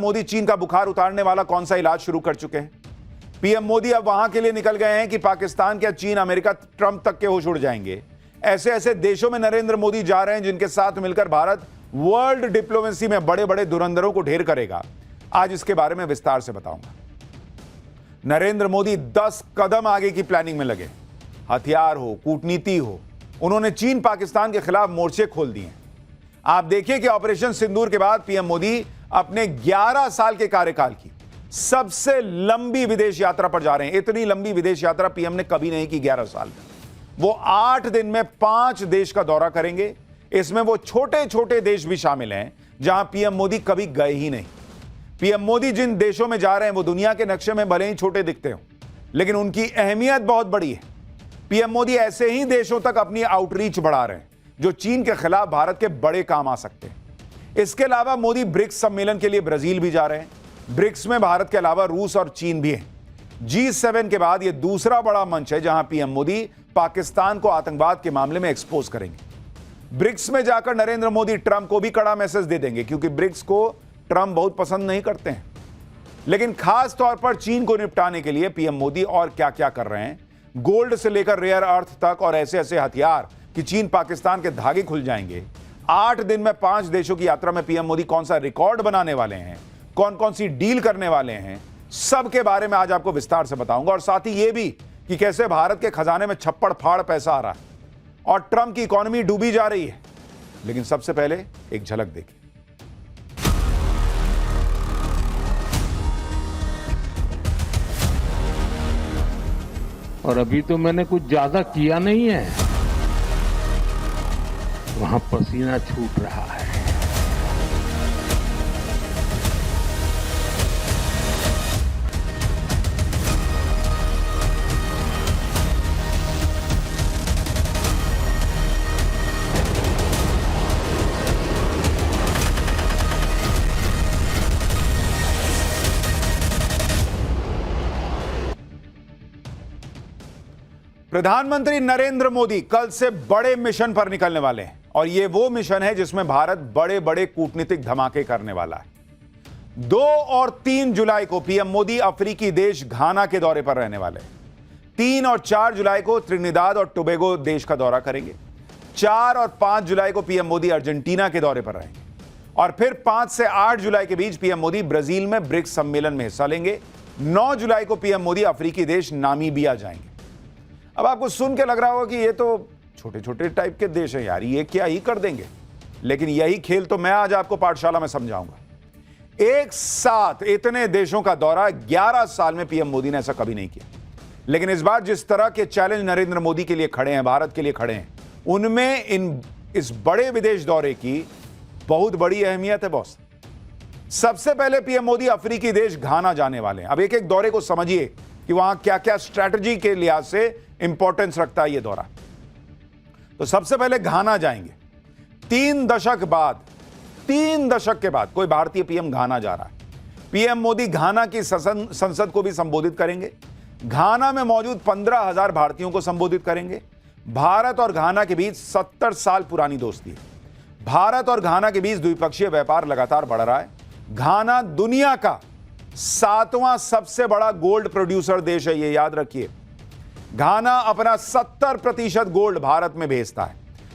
मोदी चीन का बुखार उतारने वाला कौन सा इलाज शुरू कर चुके हैं। पीएम मोदी अब वहां के लिए निकल गए हैं कि पाकिस्तान क्या चीन, अमेरिका, ट्रंप तक के होश उड़ जाएंगे। ऐसे ऐसे देशों में नरेंद्र मोदी जा रहे हैं जिनके साथ मिलकर भारत वर्ल्ड डिप्लोमेसी में बड़े बड़े धुरंधरों को ढेर करेगा। आज इसके बारे में विस्तार से बताऊंगा। नरेंद्र मोदी 10 कदम आगे की प्लानिंग में लगे। हथियार हो, कूटनीति हो, उन्होंने चीन पाकिस्तान के खिलाफ मोर्चे खोल दिए। आप देखिए कि ऑपरेशन सिंदूर के बाद पीएम मोदी अपने 11 साल के कार्यकाल की सबसे लंबी विदेश यात्रा पर जा रहे हैं। इतनी लंबी विदेश यात्रा पीएम ने कभी नहीं की 11 साल में। वो 8 दिन में 5 देश का दौरा करेंगे। इसमें वो छोटे छोटे देश भी शामिल हैं जहां पीएम मोदी कभी गए ही नहीं। पीएम मोदी जिन देशों में जा रहे हैं वो दुनिया के नक्शे में भले ही छोटे दिखते हो, लेकिन उनकी अहमियत बहुत बड़ी है। पीएम मोदी ऐसे ही देशों तक अपनी आउटरीच बढ़ा रहे हैं जो चीन के खिलाफ भारत के बड़े काम आ सकते हैं। इसके अलावा मोदी ब्रिक्स सम्मेलन के लिए ब्राजील भी जा रहे हैं। ब्रिक्स में भारत के अलावा रूस और चीन भी है। G7 के बाद यह दूसरा बड़ा मंच है जहां पीएम मोदी पाकिस्तान को आतंकवाद के मामले में एक्सपोज करेंगे। ब्रिक्स में जाकर नरेंद्र मोदी ट्रंप को भी कड़ा मैसेज दे देंगे, क्योंकि ब्रिक्स को ट्रंप बहुत पसंद नहीं करते हैं। लेकिन खास तौर पर चीन को निपटाने के लिए पीएम मोदी और क्या क्या कर रहे हैं, गोल्ड से लेकर रेयर अर्थ तक, और ऐसे ऐसे हथियार कि चीन पाकिस्तान के धागे खुल जाएंगे। 8 दिन में 5 देशों की यात्रा में पीएम मोदी कौन सा रिकॉर्ड बनाने वाले हैं, कौन कौन सी डील करने वाले हैं, सब के बारे में आज आपको विस्तार से बताऊंगा। और साथ ही यह भी कि कैसे भारत के खजाने में छप्पड़ फाड़ पैसा आ रहा है और ट्रंप की इकोनॉमी डूबी जा रही है। लेकिन सबसे पहले एक झलक देखिए। और अभी तो मैंने कुछ ज्यादा किया नहीं है, वहां पसीना छूट रहा है। प्रधानमंत्री नरेंद्र मोदी कल से बड़े मिशन पर निकलने वाले हैं, और यह वो मिशन है जिसमें भारत बड़े बड़े कूटनीतिक धमाके करने वाला है। 2 और 3 जुलाई को पीएम मोदी अफ्रीकी देश घाना के दौरे पर रहने वाले हैं। 3 और 4 जुलाई को त्रिनिदाद और टोबैगो देश का दौरा करेंगे। 4 और 5 जुलाई को पीएम मोदी अर्जेंटीना के दौरे पर रहेंगे। और फिर 5 से 8 जुलाई के बीच पीएम मोदी ब्राजील में ब्रिक्स सम्मेलन में हिस्सा लेंगे। 9 जुलाई को पीएम मोदी अफ्रीकी देश नामीबिया जाएंगे। अब आपको सुन के लग रहा होगा कि ये तो छोटे छोटे टाइप के देश हैं यार, ये क्या ही कर देंगे। लेकिन यही खेल तो मैं आज आपको पाठशाला में समझाऊंगा। एक साथ इतने देशों का दौरा 11 साल में पीएम मोदी ने ऐसा कभी नहीं किया। लेकिन इस बार जिस तरह के चैलेंज नरेंद्र मोदी के लिए खड़े हैं, भारत के लिए खड़े हैं, उनमें इस बड़े विदेश दौरे की बहुत बड़ी अहमियत है बॉस। सबसे पहले पीएम मोदी अफ्रीकी देश घाना जाने वाले हैं। अब एक एक दौरे को समझिए कि वहां क्या क्या स्ट्रैटेजी के लिहाज से इंपॉर्टेंस रखता है ये दौरा। तो सबसे पहले घाना जाएंगे। 3 दशक के बाद कोई भारतीय पीएम घाना जा रहा है। पीएम मोदी घाना की संसद को भी संबोधित करेंगे। घाना में मौजूद 15,000 भारतीयों को संबोधित करेंगे। भारत और घाना के बीच 70 साल पुरानी दोस्ती है। भारत और घाना के बीच द्विपक्षीय व्यापार लगातार बढ़ रहा है। घाना दुनिया का 7वां सबसे बड़ा गोल्ड प्रोड्यूसर देश है, ये याद रखिए। घाना अपना 70% गोल्ड भारत में भेजता है।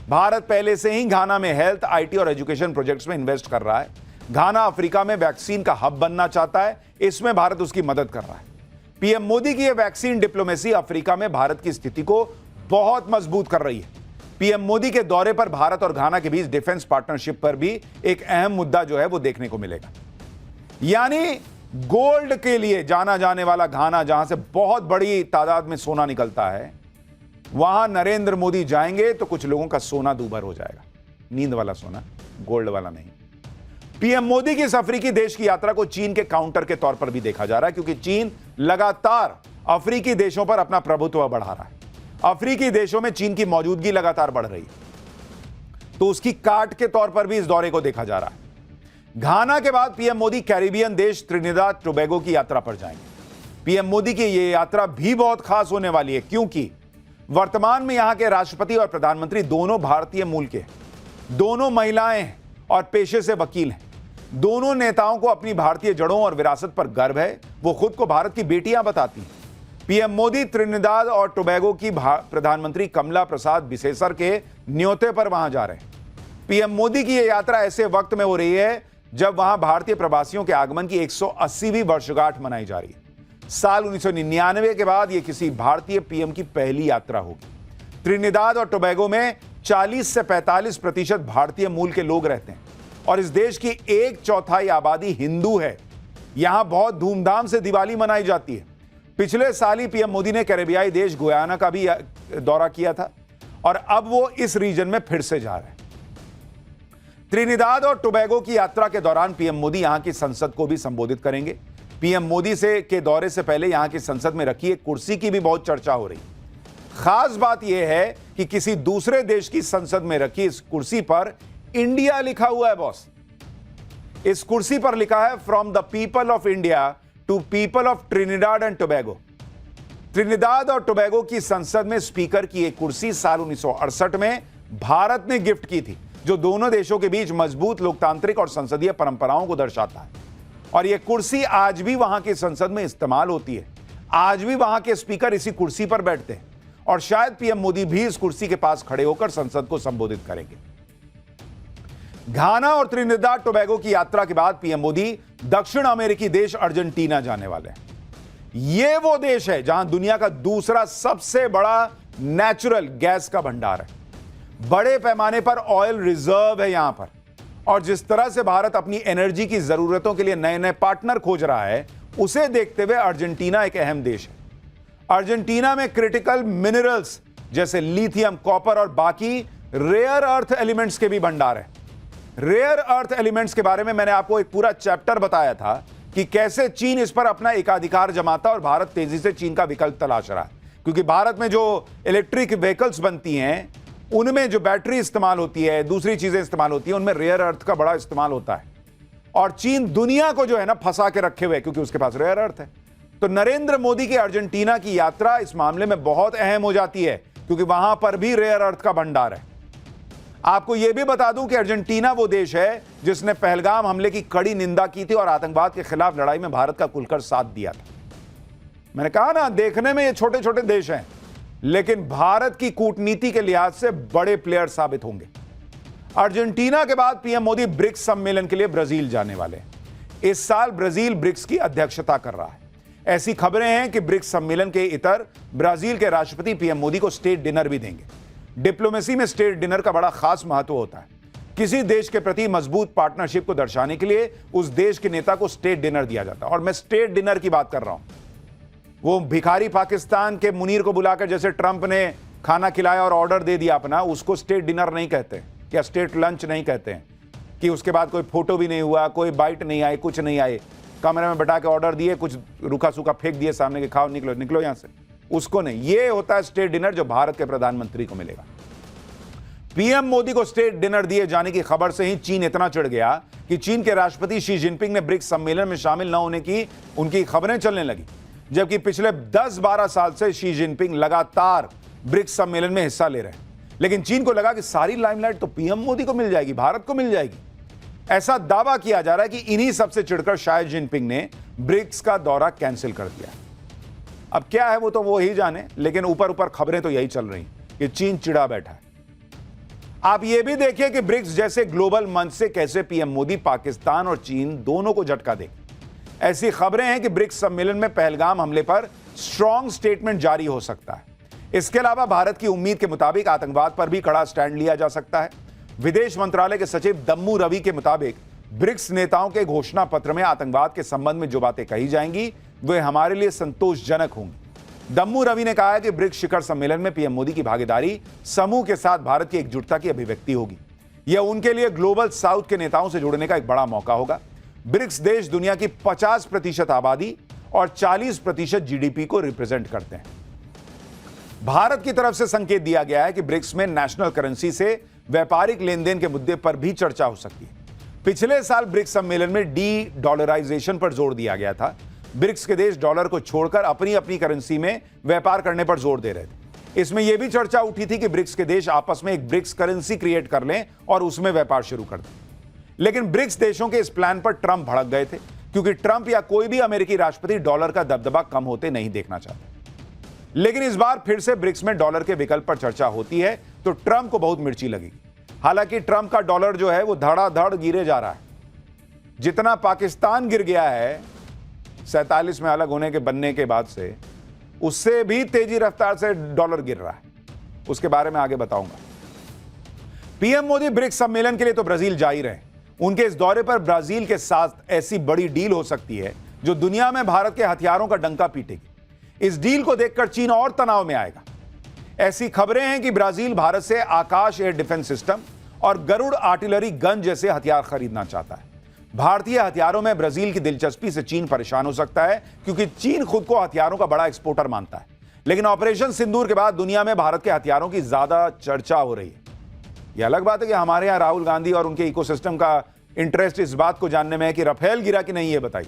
भारत पहले से ही घाना में हेल्थ, आईटी और एजुकेशन प्रोजेक्ट्स में इन्वेस्ट कर रहा है। घाना अफ्रीका में वैक्सीन का हब बनना चाहता है, इसमें भारत उसकी मदद कर रहा है। पीएम मोदी की यह वैक्सीन डिप्लोमेसी अफ्रीका में भारत की स्थिति को बहुत मजबूत कर रही है। पीएम मोदी के दौरे पर भारत और घाना के बीच डिफेंस पार्टनरशिप पर भी एक अहम मुद्दा जो है वो देखने को मिलेगा। यानी गोल्ड के लिए जाना जाने वाला घाना, जहां से बहुत बड़ी तादाद में सोना निकलता है, वहां नरेंद्र मोदी जाएंगे तो कुछ लोगों का सोना दूभर हो जाएगा। नींद वाला सोना, गोल्ड वाला नहीं। पीएम मोदी की इस अफ्रीकी देश की यात्रा को चीन के काउंटर के तौर पर भी देखा जा रहा है, क्योंकि चीन लगातार अफ्रीकी देशों पर अपना प्रभुत्व बढ़ा रहा है। अफ्रीकी देशों में चीन की मौजूदगी लगातार बढ़ रही है, तो उसकी काट के तौर पर भी इस दौरे को देखा जा रहा है। घाना के बाद पीएम मोदी कैरिबियन देश त्रिनिदाद टोबैगो की यात्रा पर जाएंगे। पीएम मोदी की यह यात्रा भी बहुत खास होने वाली है, क्योंकि वर्तमान में यहां के राष्ट्रपति और प्रधानमंत्री दोनों भारतीय मूल के हैं, दोनों महिलाएं हैं और पेशे से वकील हैं। दोनों नेताओं को अपनी भारतीय जड़ों और विरासत पर गर्व है। वो खुद को भारत की बेटियां बताती हैं। पीएम मोदी त्रिनिदाद और टोबैगो की प्रधानमंत्री कमला प्रसाद बिसेसर के न्योते पर वहां जा रहे हैं। पीएम मोदी की यह यात्रा ऐसे वक्त में हो रही है जब वहां भारतीय प्रवासियों के आगमन की 180वीं वर्षगांठ मनाई जा रही है। साल 1999 के बाद यह किसी भारतीय पीएम की पहली यात्रा होगी। त्रिनिदाद और टोबैगो में 40 से 45% भारतीय मूल के लोग रहते हैं और इस देश की 1/4 आबादी हिंदू है। यहां बहुत धूमधाम से दिवाली मनाई जाती है। पिछले साल ही पीएम मोदी ने कैरेबियाई देश गुयाना का भी दौरा किया था और अब वो इस रीजन में फिर से जा रहे हैं। त्रिनिदाद और टोबैगो की यात्रा के दौरान पीएम मोदी यहां की संसद को भी संबोधित करेंगे। पीएम मोदी के दौरे से पहले यहां की संसद में रखी एक कुर्सी की भी बहुत चर्चा हो रही। खास बात यह है कि किसी दूसरे देश की संसद में रखी इस कुर्सी पर इंडिया लिखा हुआ है बॉस। इस कुर्सी पर लिखा है from the people of India to people of Trinidad and Tobago. Trinidad और टोबैगो की संसद में स्पीकर की एक कुर्सी साल 1968 में भारत ने गिफ्ट की थी, जो दोनों देशों के बीच मजबूत लोकतांत्रिक और संसदीय परंपराओं को दर्शाता है। और यह कुर्सी आज भी वहां की संसद में इस्तेमाल होती है। आज भी वहां के स्पीकर इसी कुर्सी पर बैठते हैं और शायद पीएम मोदी भी इस कुर्सी के पास खड़े होकर संसद को संबोधित करेंगे। घाना और त्रिनिदाद टोबैगो की यात्रा के बाद पीएम मोदी दक्षिण अमेरिकी देश अर्जेंटीना जाने वाले हैं। यह वो देश है जहां दुनिया का दूसरा सबसे बड़ा नेचुरल गैस का भंडार है। बड़े पैमाने पर ऑयल रिजर्व है यहां पर। और जिस तरह से भारत अपनी एनर्जी की जरूरतों के लिए नए नए पार्टनर खोज रहा है, उसे देखते हुए अर्जेंटीना एक अहम देश है। अर्जेंटीना में क्रिटिकल मिनरल्स जैसे लिथियम, कॉपर और बाकी रेयर अर्थ एलिमेंट्स के भी भंडार है। रेयर अर्थ एलिमेंट्स के बारे में मैंने आपको एक पूरा चैप्टर बताया था कि कैसे चीन इस पर अपना एकाधिकार जमाता और भारत तेजी से चीन का विकल्प तलाश रहा है। क्योंकि भारत में जो इलेक्ट्रिक व्हीकल्स बनती हैं, उनमें जो बैटरी इस्तेमाल होती है, दूसरी चीजें इस्तेमाल होती हैं, उनमें रेयर अर्थ का बड़ा इस्तेमाल होता है। और चीन दुनिया को जो है ना फंसा के रखे हुए, क्योंकि उसके पास रेयर अर्थ है। तो नरेंद्र मोदी की अर्जेंटीना की यात्रा इस मामले में बहुत अहम हो जाती है, क्योंकि वहां पर भी रेयर अर्थ का भंडार है। आपको यह भी बता दूं कि अर्जेंटीना वो देश है जिसने पहलगाम हमले की कड़ी निंदा की थी और आतंकवाद के खिलाफ लड़ाई में भारत का खुलकर साथ दिया था। मैंने कहा ना, देखने में ये छोटे छोटे देश हैं, लेकिन भारत की कूटनीति के लिहाज से बड़े प्लेयर साबित होंगे। अर्जेंटीना के बाद पीएम मोदी ब्रिक्स सम्मेलन के लिए ब्राजील जाने वाले हैं। इस साल ब्राजील ब्रिक्स की अध्यक्षता कर रहा है। ऐसी खबरें हैं कि ब्रिक्स सम्मेलन के इतर ब्राजील के राष्ट्रपति पीएम मोदी को स्टेट डिनर भी देंगे। डिप्लोमेसी में स्टेट डिनर का बड़ा खास महत्व होता है। किसी देश के प्रति मजबूत पार्टनरशिप को दर्शाने के लिए उस देश के नेता को स्टेट डिनर दिया जाता है। और मैं स्टेट डिनर की बात कर रहा हूं, वो भिखारी पाकिस्तान के मुनीर को बुलाकर जैसे ट्रंप ने खाना खिलाया और ऑर्डर दे दिया अपना, उसको स्टेट डिनर नहीं कहते, या स्टेट लंच नहीं कहते हैं, कि उसके बाद कोई फोटो भी नहीं हुआ, कोई बाइट नहीं आई, कुछ नहीं आए, कमरे में बैठा के ऑर्डर दिए, कुछ रूखा सूखा फेंक दिए सामने के, खाओ निकलो निकलो यहां से, उसको नहीं। ये होता है स्टेट डिनर जो भारत के प्रधानमंत्री को मिलेगा। पीएम मोदी को स्टेट डिनर दिए जाने की खबर से ही चीन इतना चिढ़ गया कि चीन के राष्ट्रपति शी जिनपिंग ने ब्रिक्स सम्मेलन में शामिल न होने की उनकी खबरें चलने लगी। जबकि पिछले 10-12 साल से शी जिनपिंग लगातार ब्रिक्स सम्मेलन में हिस्सा ले रहे हैं, लेकिन चीन को लगा कि सारी लाइमलाइट तो पीएम मोदी को मिल जाएगी, भारत को मिल जाएगी। ऐसा दावा किया जा रहा है कि इन्हीं सबसे चिढ़कर शायद जिनपिंग ने ब्रिक्स का दौरा कैंसिल कर दिया। अब क्या है वो तो वो ही जाने, लेकिन ऊपर ऊपर खबरें तो यही चल रही कि चीन चिढ़ा बैठा है। आप ये भी देखिए कि ब्रिक्स जैसे ग्लोबल मंच से कैसे पीएम मोदी पाकिस्तान और चीन दोनों को झटका देंगे। ऐसी खबरें हैं कि ब्रिक्स सम्मेलन में पहलगाम हमले पर स्ट्रांग स्टेटमेंट जारी हो सकता है। इसके अलावा भारत की उम्मीद के मुताबिक आतंकवाद पर भी कड़ा स्टैंड लिया जा सकता है। विदेश मंत्रालय के सचिव दम्मू रवि के मुताबिक ब्रिक्स नेताओं के घोषणा पत्र में आतंकवाद के संबंध में जो बातें कही जाएंगी वे हमारे लिए संतोषजनक होंगी। दम्मू रवि ने कहा है कि ब्रिक्स शिखर सम्मेलन में पीएम मोदी की भागीदारी समूह के साथ भारत की एकजुटता की अभिव्यक्ति होगी। यह उनके लिए ग्लोबल साउथ के नेताओं से जुड़ने का एक बड़ा मौका होगा। ब्रिक्स देश दुनिया की 50% आबादी और 40% जीडीपी को रिप्रेजेंट करते हैं। भारत की तरफ से संकेत दिया गया है कि ब्रिक्स में नेशनल करेंसी से व्यापारिक लेन देन के मुद्दे पर भी चर्चा हो सकती है। पिछले साल ब्रिक्स सम्मेलन में डी डॉलराइजेशन पर जोर दिया गया था। ब्रिक्स के देश डॉलर को छोड़कर अपनी अपनी करेंसी में व्यापार करने पर जोर दे रहे थे। इसमें यह भी चर्चा उठी थी कि ब्रिक्स के देश आपस में एक ब्रिक्स करेंसी क्रिएट कर लें और उसमें व्यापार शुरू कर दें। लेकिन ब्रिक्स देशों के इस प्लान पर ट्रंप भड़क गए थे, क्योंकि ट्रंप या कोई भी अमेरिकी राष्ट्रपति डॉलर का दबदबा कम होते नहीं देखना चाहते। लेकिन इस बार फिर से ब्रिक्स में डॉलर के विकल्प पर चर्चा होती है तो ट्रंप को बहुत मिर्ची लगेगी। हालांकि ट्रंप का डॉलर जो है वो धड़ाधड़ गिरे जा रहा है। जितना पाकिस्तान गिर गया है 47 में अलग होने के बनने के बाद से, उससे भी तेजी रफ्तार से डॉलर गिर रहा है। उसके बारे में आगे बताऊंगा। पीएम मोदी ब्रिक्स सम्मेलन के लिए तो ब्राजील जा ही रहे। उनके इस दौरे पर ब्राजील के साथ ऐसी बड़ी डील हो सकती है जो दुनिया में भारत के हथियारों का डंका पीटेगी। इस डील को देखकर चीन और तनाव में आएगा। ऐसी खबरें हैं कि ब्राजील भारत से आकाश एयर डिफेंस सिस्टम और गरुड़ आर्टिलरी गन जैसे हथियार खरीदना चाहता है। भारतीय हथियारों में ब्राजील की दिलचस्पी से चीन परेशान हो सकता है, क्योंकि चीन खुद को हथियारों का बड़ा एक्सपोर्टर मानता है। लेकिन ऑपरेशन सिंदूर के बाद दुनिया में भारत के हथियारों की ज्यादा चर्चा हो रही है। यह अलग बात है कि हमारे यहां राहुल गांधी और उनके इकोसिस्टम का इंटरेस्ट इस बात को जानने में है कि राफेल गिरा कि नहीं, ये बताइए।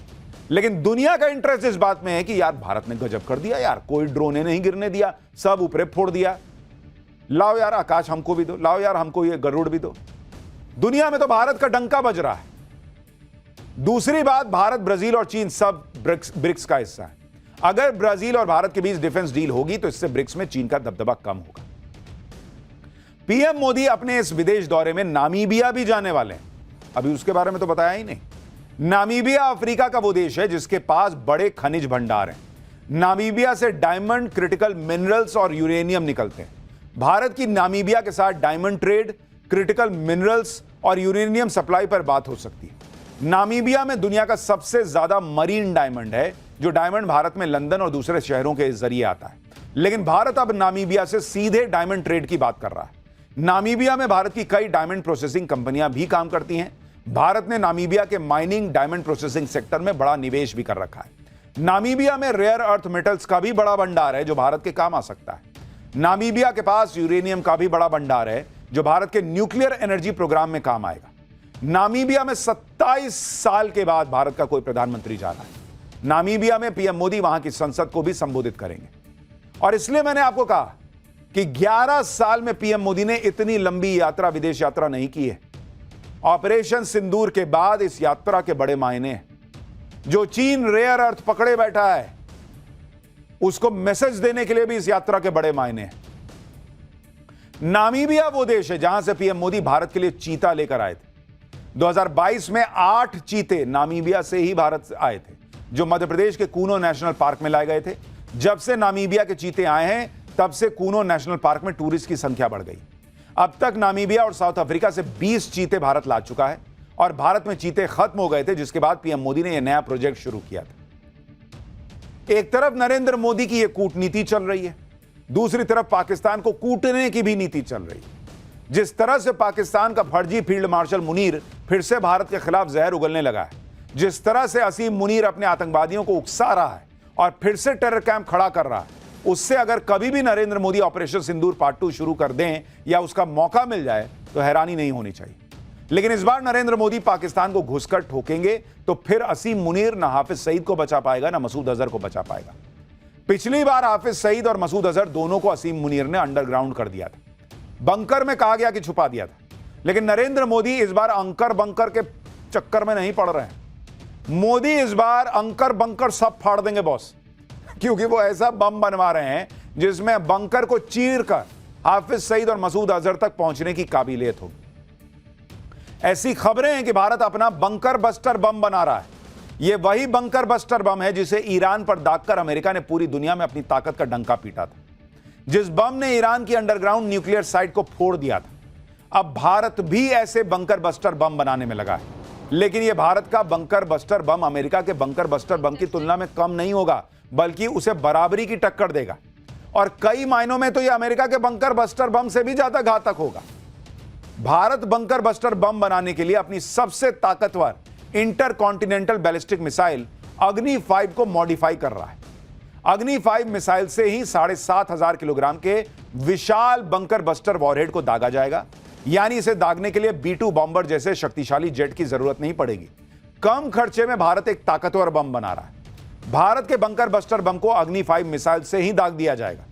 लेकिन दुनिया का इंटरेस्ट इस बात में है कि यार भारत ने गजब कर दिया यार, कोई ड्रोने नहीं गिरने दिया, सब ऊपरे फोड़ दिया। लाओ यार आकाश हमको भी दो, लाओ यार हमको ये गरुड़ भी दो। दुनिया में तो भारत का डंका बज रहा है। दूसरी बात, भारत, ब्राजील और चीन सब ब्रिक्स का हिस्सा है। अगर ब्राजील और भारत के बीच डिफेंस डील होगी तो इससे ब्रिक्स में चीन का दबदबा कम होगा। पीएम मोदी अपने इस विदेश दौरे में नामीबिया भी जाने वाले हैं। अभी उसके बारे में तो बताया ही नहीं। नामीबिया अफ्रीका का वो देश है जिसके पास बड़े खनिज भंडार हैं। नामीबिया से डायमंड, क्रिटिकल मिनरल्स और यूरेनियम निकलते हैं। भारत की नामीबिया के साथ डायमंड ट्रेड, क्रिटिकल मिनरल्स और यूरेनियम सप्लाई पर बात हो सकती है। नामीबिया में दुनिया का सबसे ज्यादा मरीन डायमंड है, जो डायमंड भारत में लंदन और दूसरे शहरों के जरिए आता है। लेकिन भारत अब नामीबिया से सीधे डायमंड ट्रेड की बात कर रहा है। नामीबिया में भारत की कई डायमंड प्रोसेसिंग कंपनियां भी काम करती हैं। भारत ने नामीबिया के माइनिंग, डायमंड प्रोसेसिंग सेक्टर में बड़ा निवेश भी कर रखा है। नामीबिया में रेयर अर्थ मेटल्स का भी बड़ा भंडार है जो भारत के काम आ सकता है। नामीबिया के पास यूरेनियम का भी बड़ा भंडार है जो भारत के न्यूक्लियर एनर्जी प्रोग्राम में काम आएगा। नामीबिया में 27 साल के बाद भारत का कोई प्रधानमंत्री जा रहा है। नामीबिया में पीएम मोदी वहां की संसद को भी संबोधित करेंगे। और इसलिए मैंने आपको कहा कि 11 साल में पीएम मोदी ने इतनी लंबी यात्रा, विदेश यात्रा नहीं की है। ऑपरेशन सिंदूर के बाद इस यात्रा के बड़े मायने हैं। जो चीन रेयर अर्थ पकड़े बैठा है उसको मैसेज देने के लिए भी इस यात्रा के बड़े मायने हैं। नामीबिया वो देश है जहां से पीएम मोदी भारत के लिए चीता लेकर आए थे। 2022 में 8 चीते नामीबिया से ही भारत आए थे, जो मध्य प्रदेश के कूनो नेशनल पार्क में लाए गए थे। जब से नामीबिया के चीते आए हैं तब से कूनो नेशनल पार्क में टूरिस्ट की संख्या बढ़ गई। अब तक नामीबिया और साउथ अफ्रीका से 20 चीते भारत ला चुका है और भारत में चीते खत्म हो गए थे, जिसके बाद पीएम मोदी ने यह नया प्रोजेक्ट शुरू किया था। एक तरफ नरेंद्र मोदी की यह कूटनीति चल रही है, दूसरी तरफ पाकिस्तान को कूटने की भी नीति चल रही है। जिस तरह से पाकिस्तान का फर्जी फील्ड मार्शल मुनीर फिर से भारत के खिलाफ जहर उगलने लगा है, जिस तरह से असीम मुनीर अपने आतंकवादियों को उकसा रहा है और फिर से टेरर कैंप खड़ा कर रहा है, उससे अगर कभी भी नरेंद्र मोदी ऑपरेशन सिंदूर पार्ट 2 शुरू कर दें या उसका मौका मिल जाए तो हैरानी नहीं होनी चाहिए। लेकिन इस बार नरेंद्र मोदी पाकिस्तान को घुसकर ठोकेंगे तो फिर असीम मुनीर ना हाफिज सईद को बचा पाएगा ना मसूद अजहर को बचा पाएगा। पिछली बार हाफिज सईद और मसूद अजहर दोनों को असीम मुनीर ने अंडरग्राउंड कर दिया था, बंकर में कहा गया कि छुपा दिया था। लेकिन नरेंद्र मोदी इस बार अंकर बंकर के चक्कर में नहीं पड़ रहे हैं। मोदी इस बार अंकर बंकर सब फाड़ देंगे बॉस, क्योंकि वो ऐसा बम बनवा रहे हैं जिसमें बंकर को चीर कर हाफिज सईद और मसूद अजहर तक पहुंचने की काबिलियत होगी। ऐसी खबरें हैं कि भारत अपना बंकर बस्टर बम बना रहा है। यह वही बंकर बस्टर बम है जिसे ईरान पर दागकर अमेरिका ने पूरी दुनिया में अपनी ताकत का डंका पीटा था, जिस बम ने ईरान की अंडरग्राउंड न्यूक्लियर साइट को फोड़ दिया था। अब भारत भी ऐसे बंकर बस्टर बम बनाने में लगा है। लेकिन यह भारत का बंकर बस्टर बम अमेरिका के बंकर बस्टर बम की तुलना में कम नहीं होगा, बल्कि उसे बराबरी की टक्कर देगा। और कई मायनों में तो यह अमेरिका के बंकर बस्टर बम से भी ज्यादा घातक होगा। भारत बंकर बस्टर बम बनाने के लिए अपनी सबसे ताकतवर इंटरकॉन्टिनेंटल बैलिस्टिक मिसाइल अग्नि 5 को मॉडिफाई कर रहा है। अग्नि 5 मिसाइल से ही 7,500 किलोग्राम के विशाल बंकर बस्टर वॉरहेड को दागा जाएगा। यानी इसे दागने के लिए B-2 बॉम्बर जैसे शक्तिशाली जेट की जरूरत नहीं पड़ेगी। कम खर्चे में भारत एक ताकतवर बम बना रहा है। भारत के बंकर बस्टर बम को अग्नि 5 मिसाइल से ही दाग दिया जाएगा।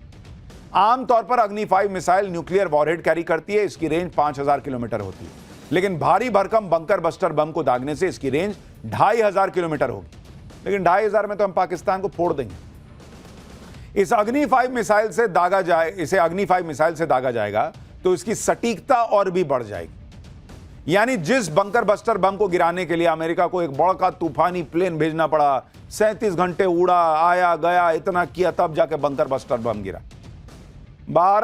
आमतौर पर अग्नि 5 मिसाइल न्यूक्लियर वॉरहेड कैरी करती है। इसकी रेंज 5,000 किलोमीटर होती है। लेकिन भारी भरकम बंकर बस्टर बम को दागने से इसकी रेंज 2500 किलोमीटर होगी। लेकिन 2500 में तो हम पाकिस्तान को फोड़ देंगे। इसे अग्नि 5 मिसाइल से दागा जाएगा तो इसकी सटीकता और भी बढ़ जाएगी। यानी जिस बंकर बस्टर बम को गिराने के लिए अमेरिका को एक बड़ा तूफानी प्लेन भेजना पड़ा, 37 घंटे उड़ा, आया गया, इतना किया, तब जाके बंकर बस्टर बम गिरा। भारत